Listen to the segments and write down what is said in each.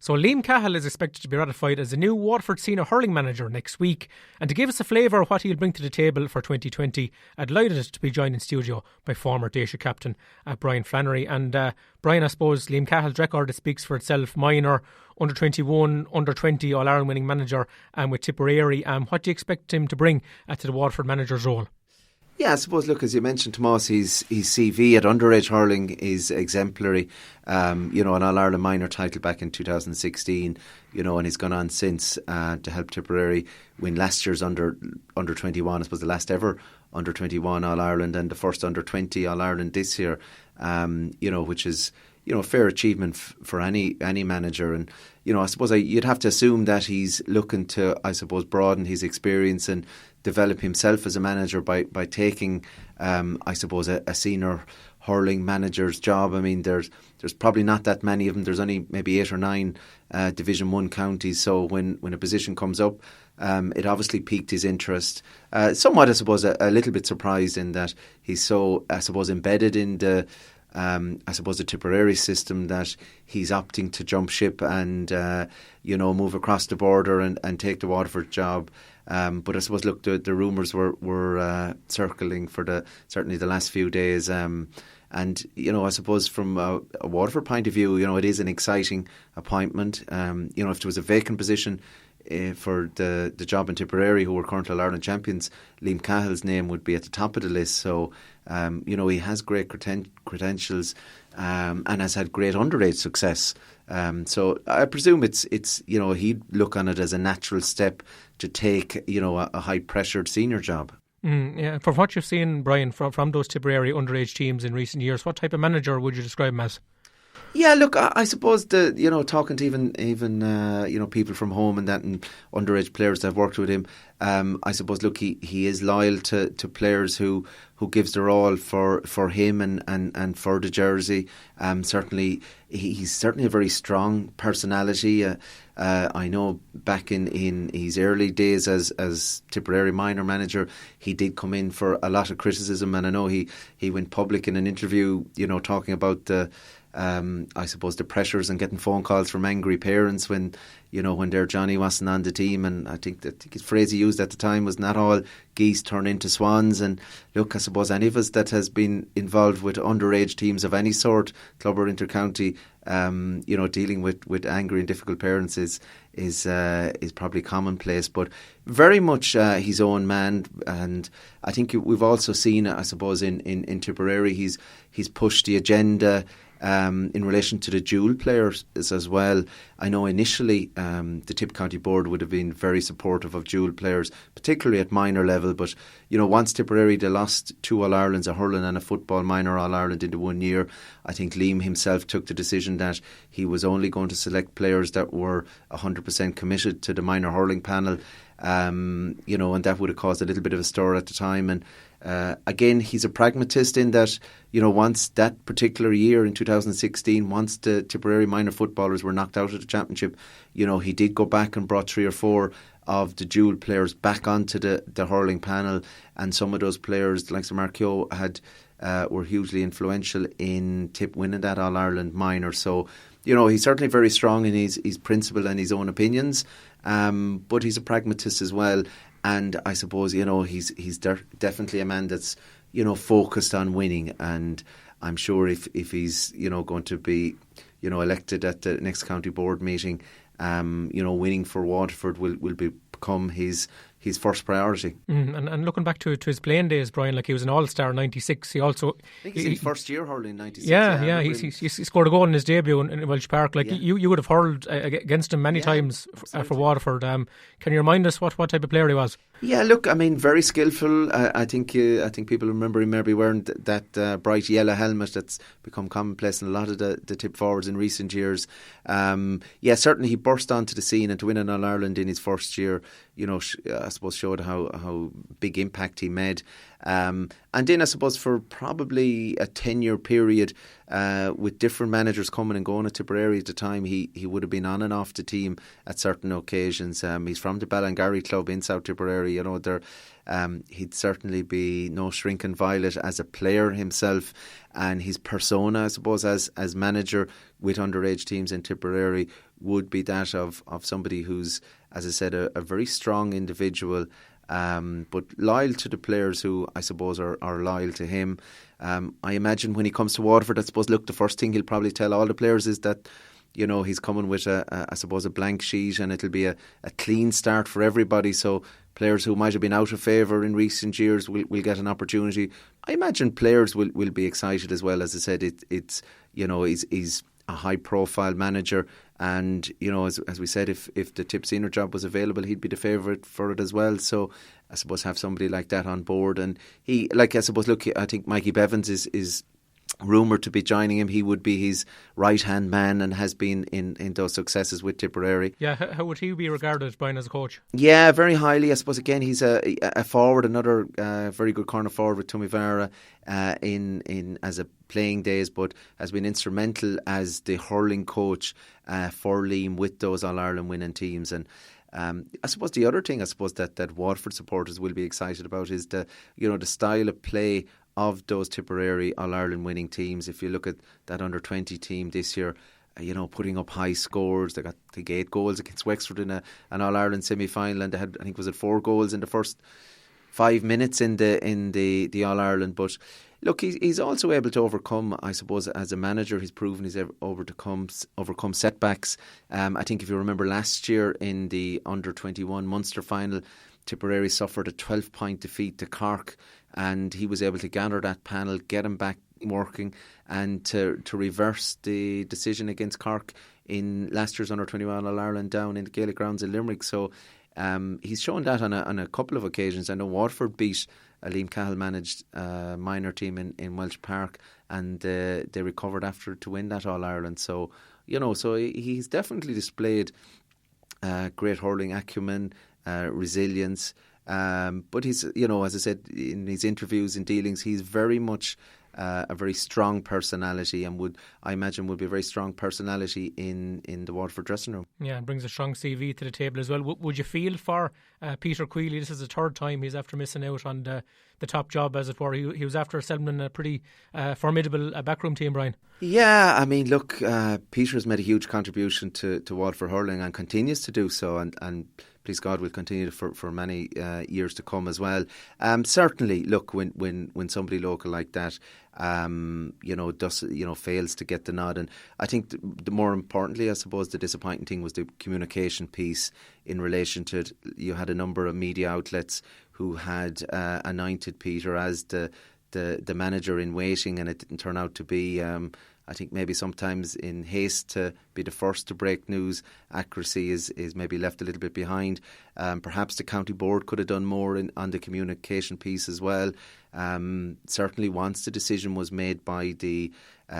So Liam Cahill is expected to be ratified as the new Waterford senior hurling manager next week. And to give us a flavour of what he'll bring to the table for 2020, I'd delighted to be joined in studio by former Déise captain Brian Flannery. And Brian, I suppose Liam Cahill's record, it speaks for itself. Minor, under 21, under 20 All-Ireland winning manager with Tipperary. What do you expect him to bring to the Waterford manager's role? Yeah, I suppose, look, as you mentioned, Tomas, his CV at underage hurling is exemplary. An All-Ireland minor title back in 2016, and he's gone on since to help Tipperary win last year's under 21, I suppose the last ever under 21 All-Ireland and the first under 20 All-Ireland this year, which is, a fair achievement for any manager. And, I suppose you'd have to assume that he's looking to, I suppose, broaden his experience and develop himself as a manager by taking, I suppose, a senior hurling manager's job. I mean, there's probably not that many of them. There's only maybe 8 or 9 Division 1 counties. So when a position comes up, it obviously piqued his interest. Somewhat, I suppose, a little bit surprised in that he's so, I suppose, embedded in the the Tipperary system that he's opting to jump ship and, move across the border and take the Waterford job. But I suppose, look, the rumours were circling for certainly the last few days. And, I suppose from a Waterford point of view, it is an exciting appointment. If there was a vacant position for the job in Tipperary, who were current All-Ireland champions, Liam Cahill's name would be at the top of the list. So, he has great credentials and has had great underage success. So I presume it's he'd look on it as a natural step to take, a high-pressured senior job. Yeah, from what you've seen, Brian, from those Tipperary underage teams in recent years, what type of manager would you describe him as? Yeah, look, I suppose talking to even people from home and that and underage players that have worked with him, I suppose, look, he is loyal to players who gives their all for him and for the jersey. Certainly, he's certainly a very strong personality. I know back in his early days as Tipperary minor manager, he did come in for a lot of criticism, and I know he went public in an interview, talking about the I suppose the pressures and getting phone calls from angry parents when their Johnny wasn't on the team. And I think his phrase he used at the time was, not all geese turn into swans. And look, I suppose any of us that has been involved with underage teams of any sort, club or intercounty, dealing with angry and difficult parents is probably commonplace, but very much his own man. And I think we've also seen, I suppose, in Tipperary, he's pushed the agenda in relation to the dual players as well. I know initially the Tip County Board would have been very supportive of dual players, particularly at minor level, but once Tipperary, they lost 2 All-Irelands, a hurling and a football minor All-Ireland into 1 year, I think Liam himself took the decision that he was only going to select players that were 100% committed to the minor hurling panel, and that would have caused a little bit of a stir at the time. And again, he's a pragmatist in that, once that particular year in 2016, once the Tipperary minor footballers were knocked out of the championship, he did go back and brought 3 or 4 of the dual players back onto the hurling panel, and some of those players, like Mark Keogh, were hugely influential in Tip winning that All-Ireland minor. So, he's certainly very strong in his principle and his own opinions, but he's a pragmatist as well. And I suppose, he's definitely a man that's, focused on winning. And I'm sure if he's, going to be, elected at the next county board meeting, winning for Waterford will become his first priority. And looking back to his playing days, Brian, like he was an All-Star in 96. He also... I think he's in first year hurling in 96. Yeah. He scored a goal in his debut in Welsh Park. Like you would have hurled against him many times for Waterford. Can you remind us what type of player he was? Yeah, look, I mean, very skillful. I think people remember him maybe wearing that bright yellow helmet that's become commonplace in a lot of the Tip forwards in recent years. Certainly he burst onto the scene, and to win an All-Ireland in his first year, I suppose showed how big impact he made. And then I suppose for probably a 10-year period, with different managers coming and going at Tipperary at the time, he would have been on and off the team at certain occasions. He's from the Ballingarry club in South Tipperary. He'd certainly be no shrinking violet as a player himself, and his persona, I suppose, as manager with underage teams in Tipperary would be that of somebody who's, as I said, a very strong individual, but loyal to the players who I suppose are loyal to him. I imagine when he comes to Waterford, I suppose, look, the first thing he'll probably tell all the players is that, you know, he's coming with I suppose a blank sheet, and it'll be a clean start for everybody. So players who might have been out of favour in recent years will get an opportunity. I imagine players will be excited as well. As I said, it's you know, he's a high profile manager, and you know, as we said, if the tip senior job was available, he'd be the favourite for it as well. So I suppose have somebody like that on board, and he, like, I suppose, look, I think Mikey Bevins is rumoured to be joining him. He would be his right hand man and has been in those successes with Tipperary. Yeah, how would he be regarded, Brian, as a coach? Yeah, very highly. I suppose again he's a forward, another very good corner forward with Tumivara in as a playing days, but has been instrumental as the hurling coach for Liam with those All-Ireland winning teams. And I suppose the other thing that Waterford supporters will be excited about is the style of play of those Tipperary All-Ireland winning teams. If you look at that under-20 team this year, putting up high scores. They got 8 goals against Wexford in an All-Ireland semi-final, and they had, I think, was it 4 goals in the first 5 minutes in the All-Ireland. But look, he's also able to overcome, I suppose, as a manager, he's proven he's able to overcome setbacks. I think if you remember last year in the under-21 Munster final, Tipperary suffered a 12-point defeat to Cork, and he was able to gather that panel, get them back working, and to reverse the decision against Cork in last year's under-21 All-Ireland down in the Gaelic grounds in Limerick. So he's shown that on a couple of occasions. I know Waterford beat a Liam Cahill managed minor team in Welsh Park, and they recovered after to win that All-Ireland. So he's definitely displayed great hurling acumen, resilience, but he's, as I said in his interviews and dealings, he's very much a very strong personality, and I imagine would be a very strong personality in the Waterford dressing room. Yeah, and brings a strong CV to the table as well. Would you feel for Peter Queally? This is the third time he's after missing out on the top job, as it were. He was after assembling a pretty formidable backroom team, Brian. Yeah, I mean, look, Peter has made a huge contribution to Waterford hurling and continues to do so, and please God will continue for many years to come as well. Certainly, look, when somebody local like that fails to get the nod, and I think the more importantly, I suppose, the disappointing thing was the communication piece in relation to it. You had a number of media outlets who had anointed Peter as the manager in waiting, and it didn't turn out to be. I think maybe sometimes in haste to be the first to break news, accuracy is maybe left a little bit behind. Perhaps the county board could have done more on the communication piece as well. Certainly once the decision was made by the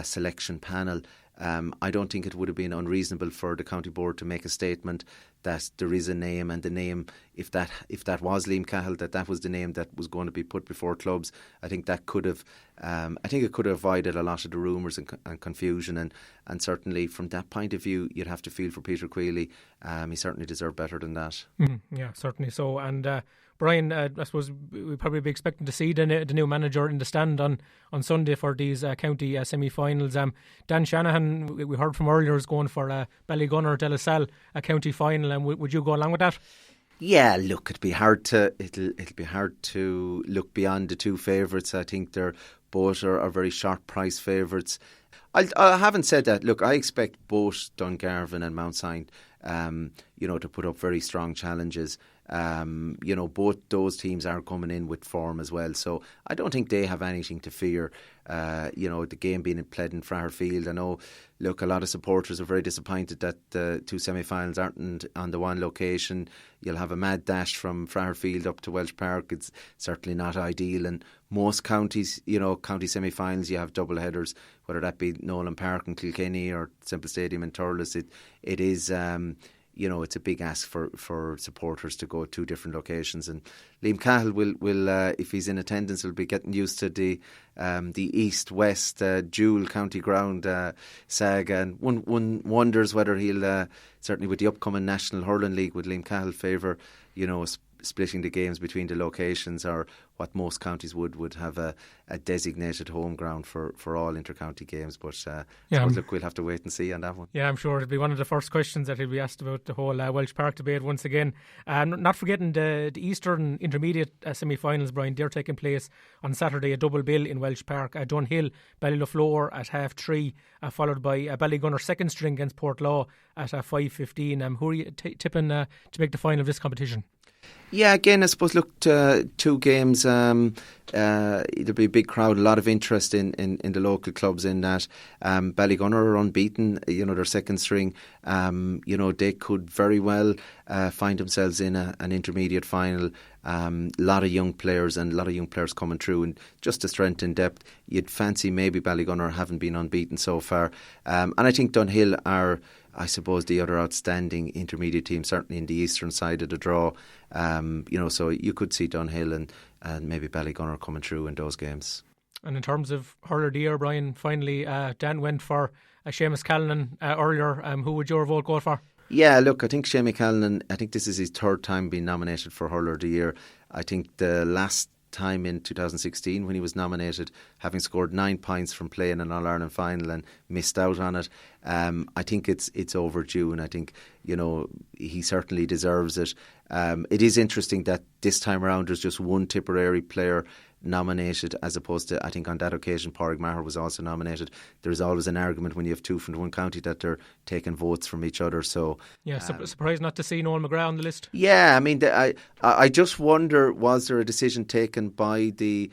selection panel, I don't think it would have been unreasonable for the county board to make a statement that there is a name, and the name, if that was Liam Cahill, that was the name that was going to be put before clubs. I think that could have, it could have avoided a lot of the rumours and confusion, and certainly from that point of view, you'd have to feel for Peter Queally. He certainly deserved better than that. Yeah, certainly so. And Brian, I suppose we'll probably be expecting to see the new manager in the stand on Sunday for these county semi-finals. Dan Shanahan, we heard from earlier, is going for Ballygunner De La Salle, a county final, and would you go along with that? Yeah, look, it'll be hard to look beyond the two favourites. I think they're both are very sharp price favourites. I haven't said that. Look, I expect both Dungarvan and Mount St. To put up very strong challenges. Both those teams are coming in with form as well, so I don't think they have anything to fear. The game being played in Fraherfield, I know, look, a lot of supporters are very disappointed that the two semi-finals aren't on the one location. You'll have a mad dash from Fraherfield up to Welsh Park. It's certainly not ideal, and most counties, county semi-finals, you have double headers, whether that be Nolan Park in Kilkenny or Semple Stadium in Thurles. It is it's a big ask for supporters to go to two different locations, and Liam Cahill will if he's in attendance, will be getting used to the east-west dual county ground saga, and one wonders whether he'll certainly with the upcoming National Hurling League, would Liam Cahill favour splitting the games between the locations, or what most counties would have a designated home ground for all inter-county games. But look, we'll have to wait and see on that one. Yeah, I'm sure it'll be one of the first questions that he'll be asked about the whole Welsh Park debate once again. Not forgetting the Eastern Intermediate semi-finals, Brian, they're taking place on Saturday, a double bill in Welsh Park. Dunhill, Ballylaflore at 3:30, followed by Ballygunner second string against Portlaw at 5:15. Who are you tipping to make the final of this competition? Yeah, again, I suppose, look, two games, there'll be a big crowd, a lot of interest in the local clubs in that. Ballygunner are unbeaten, their second string. They could very well find themselves in an intermediate final. A lot of young players coming through, and just the strength and depth. You'd fancy maybe Ballygunner haven't been unbeaten so far. And I think Dunhill are, I suppose, the other outstanding intermediate team, certainly in the eastern side of the draw. So you could see Dunhill and maybe Ballygunner coming through in those games. And in terms of hurler of the year, Brian, finally, Dan went for Seamus Callanan earlier. Who would your vote go for? Yeah, look, I think Seamus Callanan, I think this is his third time being nominated for hurler of the year. I think the last time in 2016 when he was nominated, having scored 9 points from playing an All-Ireland final and missed out on it, I think it's overdue, and I think he certainly deserves it. It is interesting that this time around there's just one Tipperary player nominated, as opposed to, I think on that occasion Páirce Maher was also nominated. There's always an argument when you have two from one county that they're taking votes from each other. So surprised not to see Noel McGrath on the list. Yeah, I mean, I just wonder, was there a decision taken by the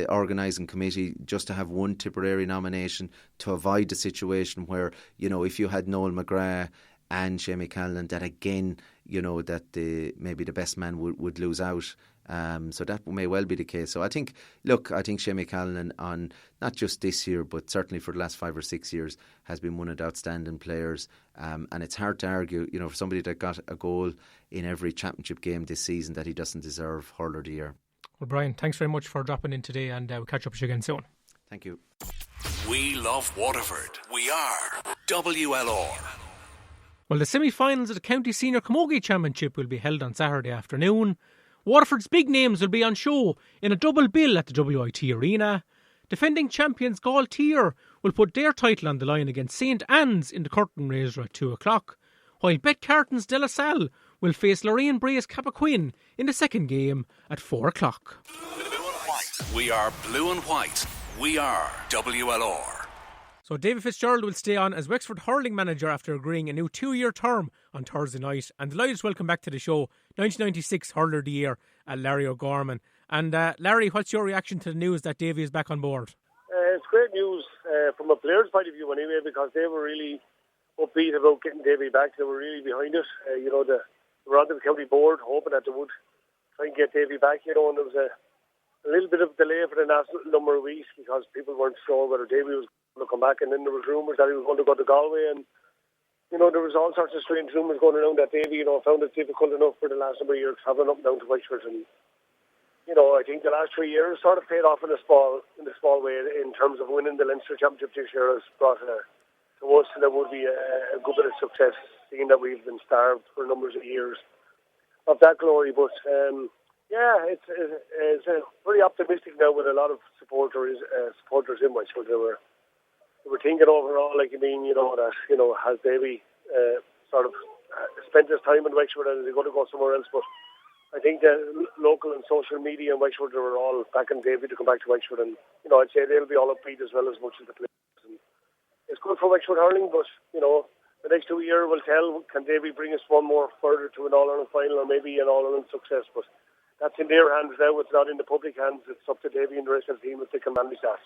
organising committee just to have one Tipperary nomination to avoid the situation where, if you had Noel McGrath and Seamus Callanan, that again, that maybe the best man would lose out. So that may well be the case. So I think Seamus Callanan, on not just this year but certainly for the last 5 or 6 years, has been one of the outstanding players. And it's hard to argue, for somebody that got a goal in every championship game this season, that he doesn't deserve hurler of the year. Well, Brian, thanks very much for dropping in today, and we'll catch up with you again soon. Thank you. We love Waterford. We are WLR. Well, the semi-finals of the County Senior Camogie Championship will be held on Saturday afternoon. Waterford's big names will be on show in a double bill at the WIT Arena. Defending champions Galtier will put their title on the line against St Anne's in the curtain raiser at 2 o'clock, while Betcarton's De La Salle will face Lorraine Bray's Cappoquin in the second game at 4 o'clock. Blue and white. We are blue and white. We are WLR. So David Fitzgerald will stay on as Wexford hurling manager after agreeing a new 2-year term on Thursday night. And delighted to welcome back to the show 1996 hurler of the year, Larry O'Gorman. And Larry, what's your reaction to the news that Davy is back on board? It's great news from a player's point of view anyway, because they were really upbeat about getting Davy back. They were really behind it. They were on the county board hoping that they would try and get Davy back, and there was a little bit of delay for the last number of weeks because people weren't sure whether Davy was going to come back, and then there was rumours that he was going to go to Galway, and there was all sorts of strange rumours going around that Davy found it difficult enough for the last number of years travelling up and down to Wexford, and I think the last 3 years sort of paid off in a small way in terms of winning the Leinster Championship this year has brought to us, and there would be a good bit of success, seeing that we've been starved for numbers of years of that glory. But it's pretty optimistic now with a lot of supporters in Wexford. They were thinking overall, that has Davy sort of spent his time in Wexford, and is he going to go somewhere else? But I think the local and social media in Wexford are all backing Davy to come back to Wexford, and I'd say they'll be all upbeat as well as much as the players. And it's good for Wexford hurling, but the next 2 years will tell. Can Davy bring us one more further to an All-Ireland final, or maybe an All-Ireland success? But that's in their hands now. It's not in the public hands. It's up to Davy and the rest of the team if they can manage that.